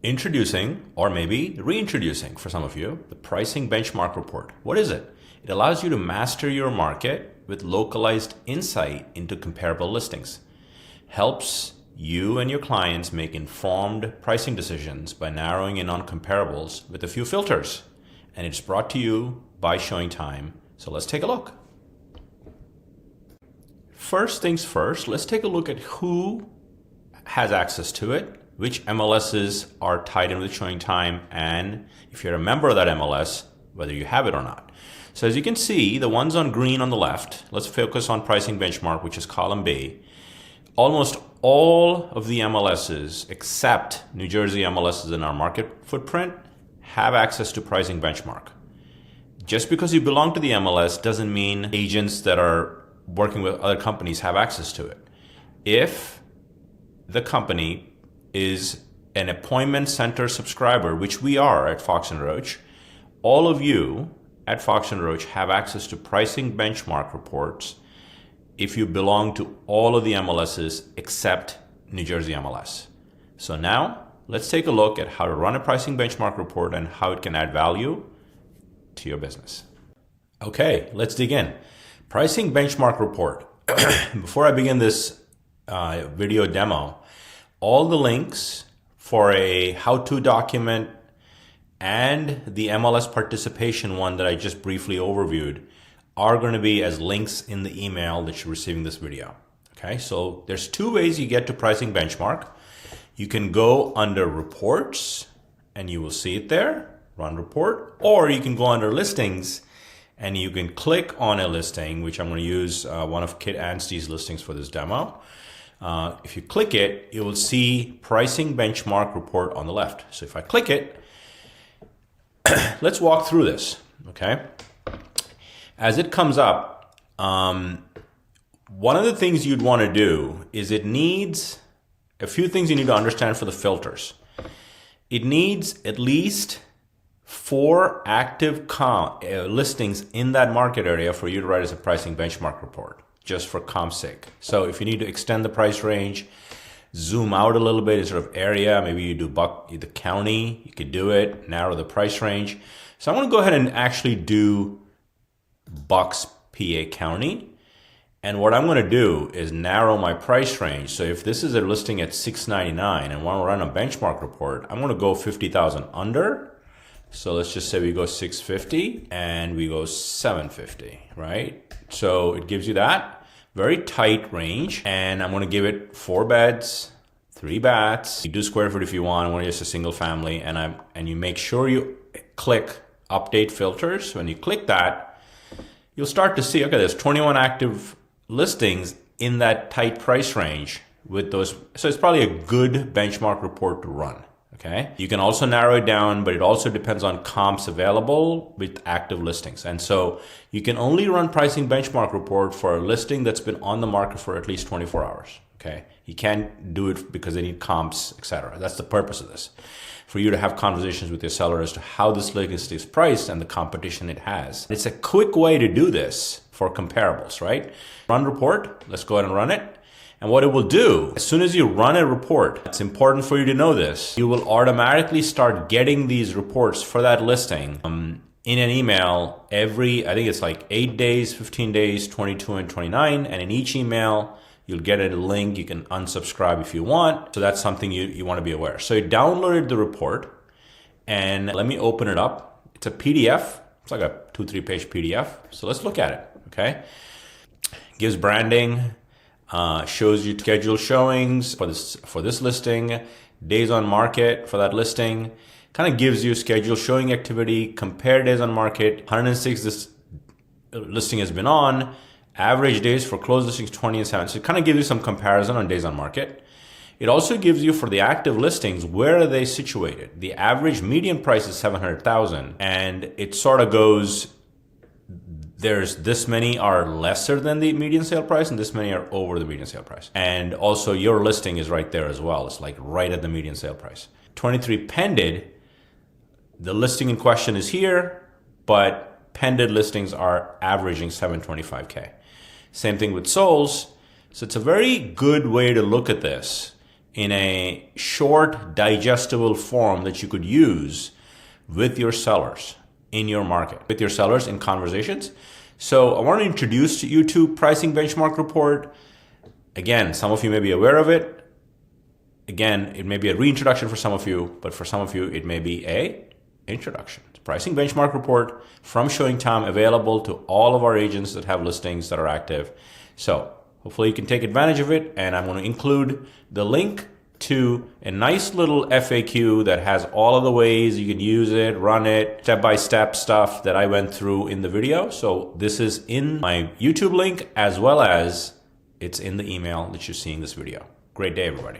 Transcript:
Introducing, or maybe reintroducing for some of you, the pricing benchmark report. What is it? It allows you to master your market with localized insight into comparable listings. Helps you and your clients make informed pricing decisions by narrowing in on comparables with a few filters. And it's brought to you by ShowingTime. So let's take a look. First things first, let's take a look at who has access to it, which MLSs are tied in with ShowingTime, and if you're a member of that MLS, whether you have it or not. So as you can see, the ones on green on the left, let's focus on pricing benchmark, which is column B. Almost all of the MLSs, except New Jersey MLSs in our market footprint, have access to pricing benchmark. Just because you belong to the MLS doesn't mean agents that are working with other companies have access to it. If the company is an appointment center subscriber, which we are at Fox & Roach, all of you at Fox & Roach have access to pricing benchmark reports if you belong to all of the MLSs except New Jersey MLS. So now let's take a look at how to run a pricing benchmark report and how it can add value to your business. Okay, let's dig in. Pricing benchmark report. Before I begin this video demo, all the links for a how-to document and the MLS participation one that I just briefly overviewed are going to be as links in the email that you're receiving this video. Okay, so there's two ways you get to pricing benchmark. You can go under reports and you will see it there, run report, or you can go under listings and you can click on a listing, which I'm going to use one of Kit Anstey's listings for this demo. If you click it, you will see pricing benchmark report on the left. So if I click it, let's walk through this, okay? As it comes up, one of the things you'd want to do is it needs a few things you need to understand for the filters. It needs at least 4 active listings in that market area for you to write as a pricing benchmark report, just for comp's sake. So if you need to extend the price range, zoom out a little bit, sort of area, maybe you do the county, you could do it, narrow the price range. So I'm going to go ahead and actually do Bucks, PA County. And what I'm going to do is narrow my price range. So if this is a listing at $699 and want to run a benchmark report, I'm going to go 50,000 under. So let's just say we go 650 and we go 750, right? So it gives you that very tight range, and I'm going to give it 4 beds, 3 baths. You do square foot if you want. I want just a single family, and you make sure you click update filters. When you click that, you'll start to see, okay, there's 21 active listings in that tight price range with those. So it's probably a good benchmark report to run. Okay. You can also narrow it down, but it also depends on comps available with active listings. And so you can only run pricing benchmark report for a listing that's been on the market for at least 24 hours. Okay. You can't do it because they need comps, etc. That's the purpose of this, for you to have conversations with your seller as to how this listing is priced and the competition it has. It's a quick way to do this for comparables, right? Run report. Let's go ahead and run it. And what it will do, as soon as you run a report, it's important for you to know this, you will automatically start getting these reports for that listing in an email every, I think it's like 8 days, 15 days, 22 and 29. And in each email, you'll get a link. You can unsubscribe if you want. So that's something you want to be aware. So you downloaded the report, and let me open it up. It's a PDF. It's like a 2-3 page PDF. So let's look at it, okay? Gives branding. Shows you scheduled showings for this listing, days on market for that listing, kind of gives you scheduled showing activity, compare days on market, 106 this listing has been on, average days for closed listings 20 and 7. So it kind of gives you some comparison on days on market. It also gives you for the active listings, where are they situated? The average median price is 700,000, and it sort of goes, there's this many are lesser than the median sale price and this many are over the median sale price. And also your listing is right there as well. It's like right at the median sale price. 23 pended, the listing in question is here, but pended listings are averaging 725K. Same thing with souls. So it's a very good way to look at this in a short, digestible form that you could use with your sellers in your market, with your sellers in conversations. So I want to introduce you to Pricing Benchmark Report. Again, some of you may be aware of it. Again, it may be a reintroduction for some of you, but for some of you, it may be a introduction. Pricing Benchmark Report from ShowingTime, available to all of our agents that have listings that are active. So hopefully you can take advantage of it, and I'm going to include the link to a nice little FAQ that has all of the ways you can use it, run it, step-by-step stuff that I went through in the video. So this is in my YouTube link, as well as it's in the email that you're seeing this video. Great day, everybody.